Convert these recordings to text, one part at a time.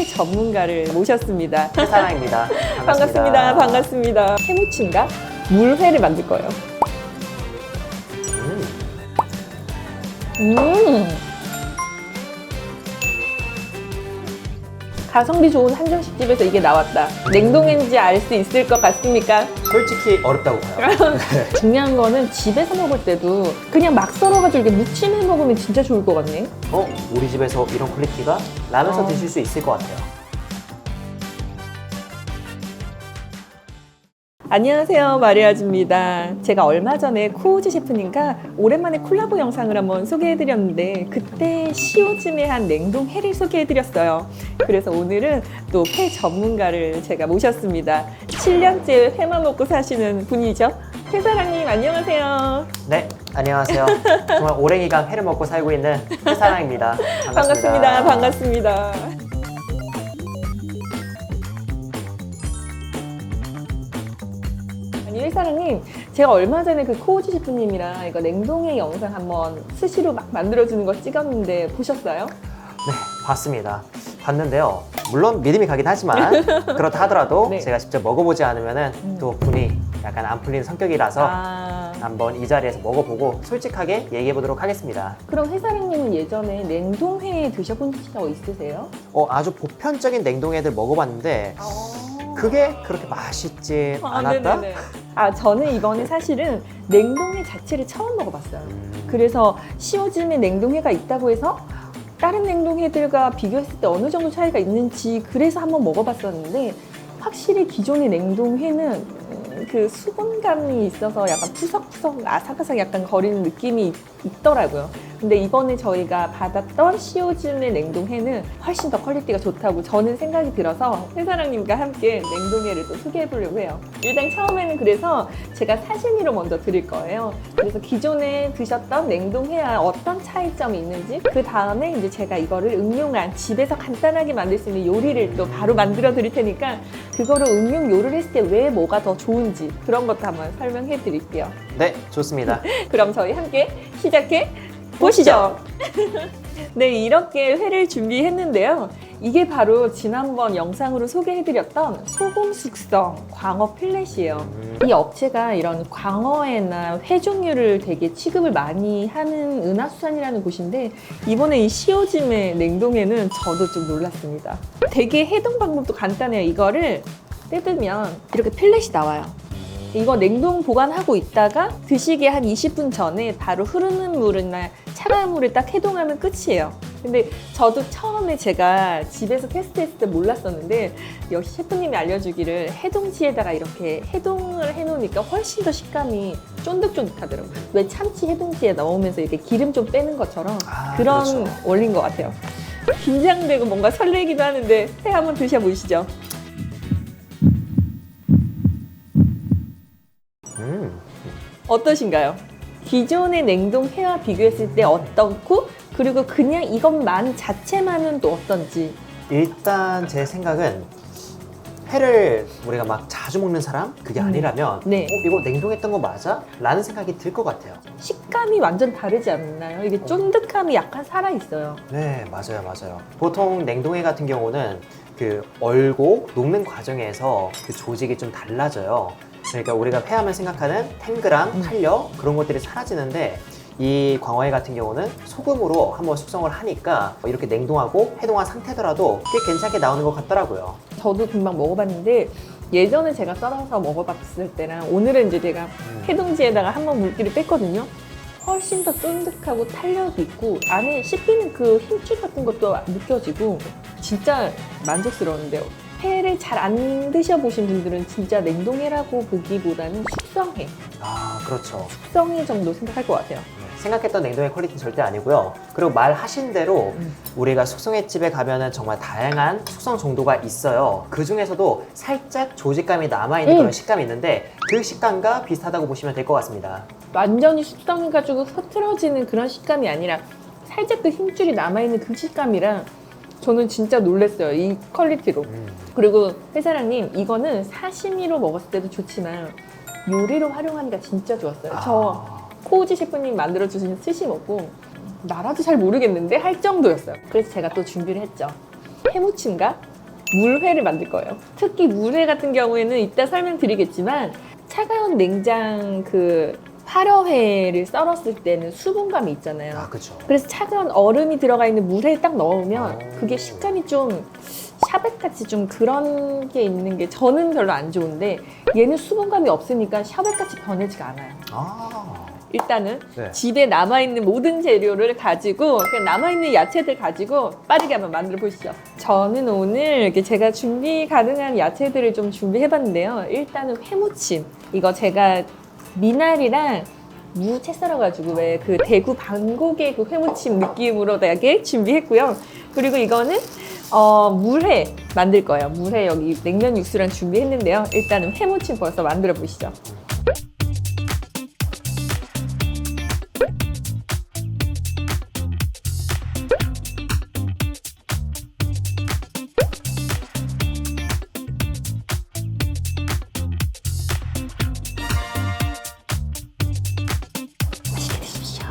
전문가를 모셨습니다. 회사랑입니다. 반갑습니다. 반갑습니다. 해무침과 물회를 만들 거예요. 가성비 좋은 한정식 집에서 이게 나왔다. 냉동인지 알 수 있을 것 같습니까? 솔직히 어렵다고 봐요. 중요한 거는 집에서 먹을 때도 그냥 막 썰어가지고 이렇게 무침해 먹으면 진짜 좋을 것 같네. 우리 집에서 이런 퀄리티가 라면서 드실 수 있을 것 같아요. 안녕하세요, 마리아주입니다. 제가 얼마 전에 코우지 셰프님과 오랜만에 콜라보 영상을 한번 소개해드렸는데 그때 시오즘에 한 냉동회를 소개해드렸어요. 그래서 오늘은 또 회 전문가를 제가 모셨습니다. 7년째 회만 먹고 사시는 분이죠. 회사랑님 안녕하세요. 네, 안녕하세요. 정말 오랜 기간 회를 먹고 살고 있는 회사랑입니다. 반갑습니다. 반갑습니다. 아니 회사랑님, 제가 얼마 전에 그 코우지 셰프님이랑 이거 냉동회 영상 한번 스시로 막 만들어주는 거 찍었는데 보셨어요? 네, 봤습니다. 봤는데요. 물론 믿음이 가긴 하지만 그렇다 하더라도 네. 제가 직접 먹어보지 않으면 또 분이 약간 안 풀리는 성격이라서 한번 이 자리에서 먹어보고 솔직하게 얘기해보도록 하겠습니다. 그럼 회사랑님은 예전에 냉동회 드셔본 적 있으세요? 아주 보편적인 냉동회들 먹어봤는데 그게 그렇게 맛있지 않았다? 네네네. 저는 이번에 사실은 냉동회 자체를 처음 먹어봤어요. 그래서 시오즘에 냉동회가 있다고 해서 다른 냉동회들과 비교했을 때 어느 정도 차이가 있는지 그래서 한번 먹어봤었는데 확실히 기존의 냉동회는 그 수분감이 있어서 약간 푸석푸석 아삭아삭 약간 거리는 느낌이 있더라고요. 근데 이번에 저희가 받았던 시오즘의 냉동회는 훨씬 더 퀄리티가 좋다고 저는 생각이 들어서 회사랑님과 함께 냉동회를 또 소개해 보려고 해요. 일단 처음에는 그래서 제가 사시미로 먼저 드릴 거예요. 그래서 기존에 드셨던 냉동회와 어떤 차이점이 있는지 그 다음에 이제 제가 이거를 응용한 집에서 간단하게 만들 수 있는 요리를 또 바로 만들어 드릴 테니까 그거를 응용 요리를 했을 때 왜 뭐가 더 좋은지 그런 것도 한번 설명해 드릴게요. 네, 좋습니다. 그럼 저희 함께 시작해 보시죠. 네, 이렇게 회를 준비했는데요. 이게 바로 지난번 영상으로 소개해드렸던 소금 숙성 광어 필렛이에요. 이 업체가 이런 광어회나 회 종류를 되게 취급을 많이 하는 은하수산이라는 곳인데 이번에 이 시오즘의 냉동회는 저도 좀 놀랐습니다. 되게 해동 방법도 간단해요. 이거를 뜯으면 이렇게 필렛이 나와요. 이거 냉동 보관하고 있다가 드시기 한 20분 전에 바로 흐르는 물이나 차가운 물에 딱 해동하면 끝이에요. 근데 저도 처음에 제가 집에서 테스트했을 때 몰랐었는데 역시 셰프님이 알려주기를 해동지에다가 이렇게 해동을 해놓으니까 훨씬 더 식감이 쫀득쫀득하더라고요. 왜 참치 해동지에 넣으면서 이렇게 기름 좀 빼는 것처럼 그런 그렇죠. 원리인 것 같아요. 긴장되고 뭔가 설레기도 하는데 회 한번 드셔보시죠. 어떠신가요? 기존의 냉동회와 비교했을 때 어떻고 그리고 그냥 이것만 자체만은 또 어떤지. 일단 제 생각은 회를 우리가 막 자주 먹는 사람? 그게 아니라면 네. 이거 냉동했던 거 맞아? 라는 생각이 들 것 같아요. 식감이 완전 다르지 않나요? 이게 쫀득함이 약간 살아있어요. 네, 맞아요. 보통 냉동회 같은 경우는 그 얼고 녹는 과정에서 그 조직이 좀 달라져요. 그러니까 우리가 회하면 생각하는 탱그랑 탄력 그런 것들이 사라지는데 이 광어회 같은 경우는 소금으로 한번 숙성을 하니까 이렇게 냉동하고 해동한 상태더라도 꽤 괜찮게 나오는 것 같더라고요. 저도 금방 먹어봤는데 예전에 제가 썰어서 먹어봤을 때랑 오늘은 이제 제가 해동지에다가 한번 물기를 뺐거든요. 훨씬 더 쫀득하고 탄력이 있고 안에 씹히는 그 힘줄 같은 것도 느껴지고 진짜 만족스러운데요. 회를 잘 안 드셔보신 분들은 진짜 냉동회라고 보기보다는 숙성회, 그렇죠. 숙성회 정도 생각할 것 같아요. 생각했던 냉동회 퀄리티는 절대 아니고요. 그리고 말하신 대로 우리가 숙성회집에 가면은 정말 다양한 숙성 정도가 있어요. 그 중에서도 살짝 조직감이 남아있는 그런 식감이 있는데 그 식감과 비슷하다고 보시면 될 것 같습니다. 완전히 숙성해가지고 흐트러지는 그런 식감이 아니라 살짝 그 힘줄이 남아있는 그 식감이라 저는 진짜 놀랐어요. 이 퀄리티로. 그리고 회사랑님, 이거는 사시미로 먹었을 때도 좋지만 요리로 활용하니까 진짜 좋았어요. 저 코우지 셰프님 만들어주신 스시 먹고 나라도 잘 모르겠는데 할 정도였어요. 그래서 제가 또 준비를 했죠. 해무침과 물회를 만들 거예요. 특히 물회 같은 경우에는 이따 설명드리겠지만 차가운 냉장 그 화려회를 썰었을 때는 수분감이 있잖아요. 아, 그렇죠. 그래서 차가운 얼음이 들어가 있는 물회에 딱 넣으면 오. 그게 식감이 좀 샤벳같이 좀 그런 게 있는 게 저는 별로 안 좋은데 얘는 수분감이 없으니까 샤벳같이 변하지가 않아요. 아, 일단은 네. 집에 남아있는 모든 재료를 가지고 그냥 남아있는 야채들 가지고 빠르게 한번 만들어 보시죠. 저는 오늘 이렇게 제가 준비 가능한 야채들을 좀 준비해봤는데요. 일단은 회무침. 이거 제가 미나리랑 무 채 썰어가지고 왜 그 대구 방곡의 그 회무침 느낌으로 되게 준비했고요. 그리고 이거는 물회 만들 거예요. 물회 여기 냉면 육수랑 준비했는데요. 일단은 회무침 벌써 만들어 보시죠.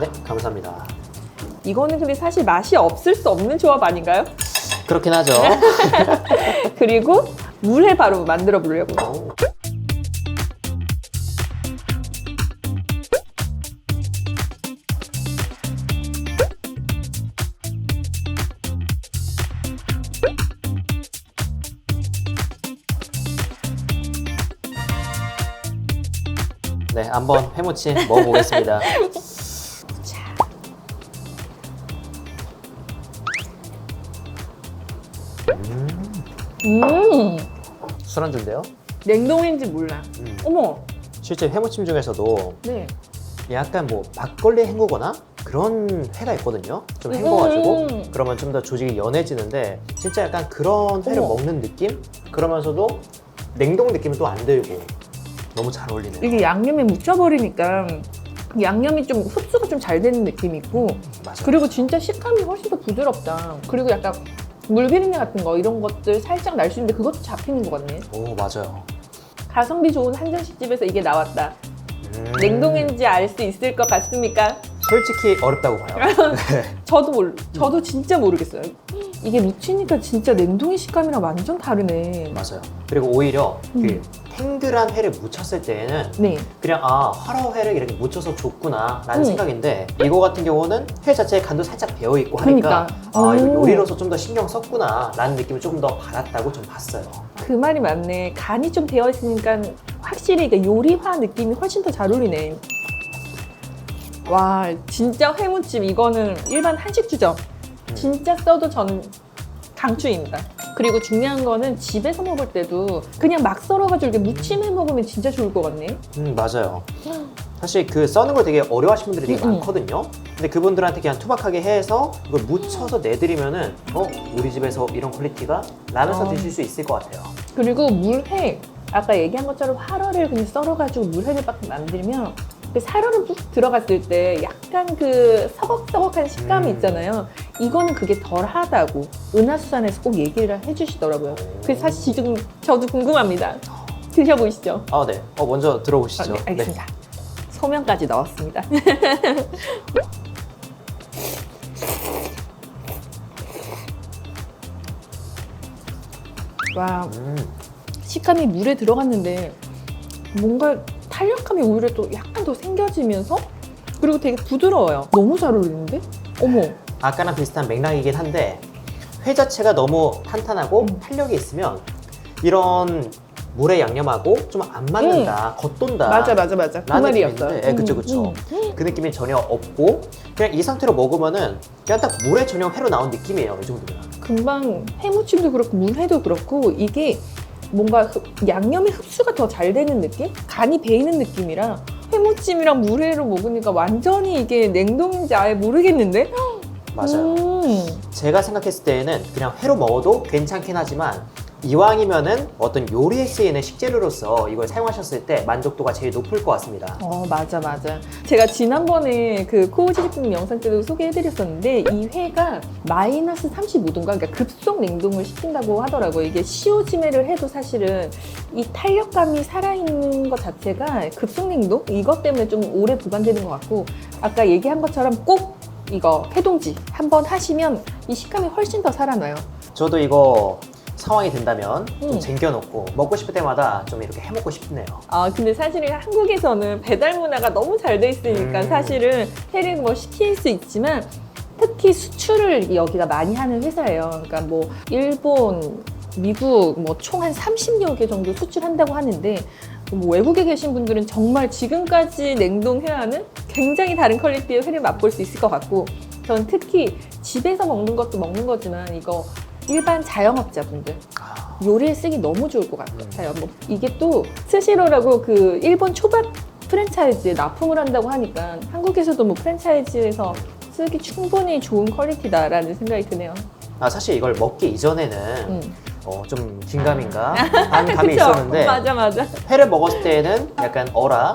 네, 감사합니다. 이거는 근데 사실 맛이 없을 수 없는 조합 아닌가요? 그렇긴 하죠. 그리고 물회 바로 만들어 보려고요. 오. 네, 한번 회무침 먹어보겠습니다. 술안주인데요. 냉동인지 몰라. 어머, 실제 회무침 중에서도 네. 약간 뭐 막걸리 헹구거나 그런 회가 있거든요. 좀 헹궈가지고 그러면 좀 더 조직이 연해지는데 진짜 약간 그런 회를 어머. 먹는 느낌? 그러면서도 냉동 느낌은 또 안 들고 너무 잘 어울리네요. 이게 양념에 묻혀버리니까 양념이 좀 흡수가 좀 잘 되는 느낌이 있고 맞아요. 그리고 진짜 식감이 훨씬 더 부드럽다. 그리고 약간 물비린내 같은 거 이런 것들 살짝 날 수 있는데 그것도 잡히는 것 같네. 오, 맞아요. 가성비 좋은 한정식 집에서 이게 나왔다. 냉동인지 알 수 있을 것 같습니까? 솔직히 어렵다고 봐요. 저도 진짜 모르겠어요. 이게 묻히니까 진짜 냉동의 식감이랑 완전 다르네. 맞아요. 그리고 오히려 그 탱글한 회를 묻혔을 때에는 네. 그냥 화로회를 이렇게 묻혀서 줬구나 라는 음. 생각인데 이거 같은 경우는 회 자체에 간도 살짝 배어있고 하니까 그러니까. 이거 오. 요리로서 좀 더 신경 썼구나 라는 느낌을 조금 더 받았다고 좀 봤어요. 그 말이 맞네. 간이 좀 되어 있으니까 확실히 이게 요리화 느낌이 훨씬 더 잘 어울리네. 와, 진짜 회무침 이거는 일반 한식주죠. 진짜 써도 저는 강추입니다. 그리고 중요한 거는 집에서 먹을 때도 그냥 막 썰어가지고 이렇게 무침해 먹으면 진짜 좋을 것 같네. 맞아요. 사실 그 써는 걸 되게 어려워하시는 분들이 되게 많거든요. 근데 그분들한테 그냥 투박하게 해서 이걸 묻혀서 내드리면은 우리 집에서 이런 퀄리티가? 라면서 드실 수 있을 것 같아요. 그리고 물회, 아까 얘기한 것처럼 화로를 그냥 썰어가지고 물회를 막 만들면 그 사료를 푹 들어갔을 때 약간 그 서걱서걱한 식감이 있잖아요. 이거는 그게 덜 하다고 은하수산에서 꼭 얘기를 해주시더라고요. 그래서 사실 지금 저도 궁금합니다. 드셔보시죠. 아, 네. 먼저 들어보시죠. 네, 알겠습니다. 소면까지 넣었습니다. 와, 식감이 물에 들어갔는데 뭔가 탄력감이 오히려 또 약간 더 생겨지면서 그리고 되게 부드러워요. 너무 잘 어울리는데? 어머. 아까랑 비슷한 맥락이긴 한데 회 자체가 너무 탄탄하고 탄력이 있으면 이런 물의 양념하고 좀 안 맞는다, 겉돈다. 맞아. 그 라는 말이었어요. 느낌인데, 그쵸. 그 느낌이 전혀 없고 그냥 이 상태로 먹으면은 그냥 딱 물에 전혀 회로 나온 느낌이에요. 이 정도면. 금방 회무침도 그렇고 물회도 그렇고 이게 뭔가 양념의 흡수가 더 잘 되는 느낌? 간이 배이는 느낌이라 회무침이랑 물회로 먹으니까 완전히 이게 냉동인지 아예 모르겠는데? 맞아요. 제가 생각했을 때에는 그냥 회로 먹어도 괜찮긴 하지만 이왕이면은 어떤 요리에 쓰이는 식재료로서 이걸 사용하셨을 때 만족도가 제일 높을 것 같습니다. 맞아. 제가 지난번에 그 코우지리님 영상 때도 소개해드렸었는데 이 회가 마이너스 35도인가? 그러니까 급속 냉동을 시킨다고 하더라고요. 이게 시오지매를 해도 사실은 이 탄력감이 살아있는 것 자체가 급속 냉동? 이것 때문에 좀 오래 보관되는 것 같고 아까 얘기한 것처럼 꼭 이거 회동지 한번 하시면 이 식감이 훨씬 더 살아나요. 저도 이거 상황이 된다면 좀 음. 쟁겨놓고 먹고 싶을 때마다 좀 이렇게 해먹고 싶네요. 아, 근데 사실은 한국에서는 배달 문화가 너무 잘 돼 있으니까 사실은 회를 뭐 시킬 수 있지만 특히 수출을 여기가 많이 하는 회사예요. 그러니까 뭐 일본, 미국 뭐 총 한 30여 개 정도 수출한다고 하는데 뭐 외국에 계신 분들은 정말 지금까지 냉동 회와는 굉장히 다른 퀄리티의 회를 맛볼 수 있을 것 같고 전 특히 집에서 먹는 것도 먹는 거지만 이거 일반 자영업자분들 요리에 쓰기 너무 좋을 것 같아요. 뭐 이게 또 스시로라고 그 일본 초밥 프랜차이즈에 납품을 한다고 하니까 한국에서도 뭐 프랜차이즈에서 쓰기 충분히 좋은 퀄리티다라는 생각이 드네요. 사실 이걸 먹기 이전에는 좀 긴가민가 한 감이 그쵸? 있었는데 맞아. 회를 먹었을 때는 약간 어라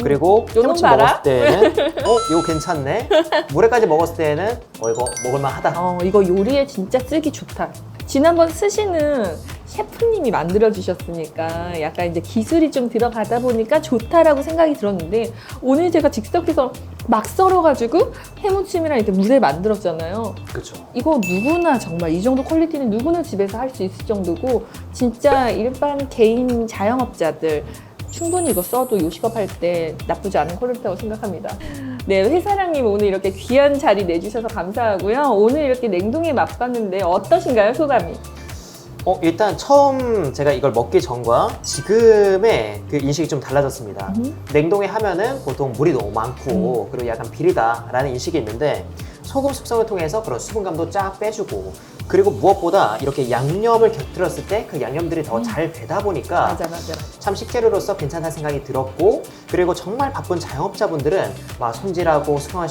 그리고 요놈 해무침 봐라. 먹었을 때는 이거 괜찮네 물회까지 먹었을 때는 이거 먹을만하다. 이거 요리에 진짜 쓰기 좋다. 지난번 스시는 셰프님이 만들어 주셨으니까 약간 이제 기술이 좀 들어가다 보니까 좋다라고 생각이 들었는데 오늘 제가 즉석에서 막 썰어가지고 해무침이랑 이렇게 물에 만들었잖아요. 그렇죠. 이거 누구나 정말 이 정도 퀄리티는 누구나 집에서 할 수 있을 정도고 진짜 일반 개인 자영업자들 충분히 이거 써도 요식업 할 때 나쁘지 않은 퀄리티라고 생각합니다. 네, 회사장님 오늘 이렇게 귀한 자리 내주셔서 감사하고요. 오늘 이렇게 냉동에 맛봤는데 어떠신가요, 소감이? 일단 처음 제가 이걸 먹기 전과 지금의 그 인식이 좀 달라졌습니다. 냉동에 하면은 보통 물이 너무 많고 그리고 약간 비리다라는 인식이 있는데 소금 숙성을 통해서 그런 수분감도 쫙 빼주고 그리고 무엇보다 이렇게 양념을 곁들였을 때 그 양념들이 더 잘 되다 보니까 맞아. 참 식재료로서 괜찮다는 생각이 들었고 그리고 정말 바쁜 자영업자분들은 막 손질하고 숙성할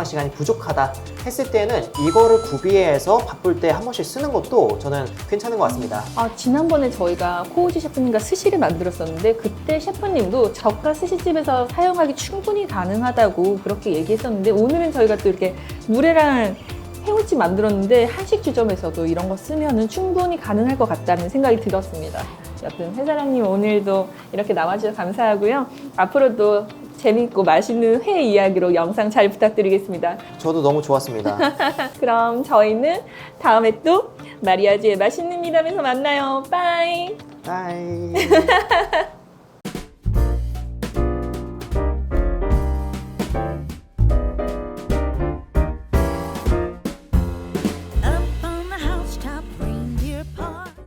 시간이 부족하다 했을 때는 이거를 구비해서 바쁠 때 한 번씩 쓰는 것도 저는 괜찮은 것 같습니다. 지난번에 저희가 코우지 셰프님과 스시를 만들었었는데 그때 셰프님도 저가 스시집에서 사용하기 충분히 가능하다고 그렇게 얘기했었는데 오늘은 저희가 또 이렇게 물회랑 해무침 만들었는데 한식주점에서도 이런 거 쓰면은 충분히 가능할 것 같다는 생각이 들었습니다. 여튼 회사장님 오늘도 이렇게 나와주셔서 감사하고요. 앞으로도 재밌고 맛있는 회 이야기로 영상 잘 부탁드리겠습니다. 저도 너무 좋았습니다. 그럼 저희는 다음에 또 마리아주의 맛있는 미담에서 만나요. 빠이! 바이.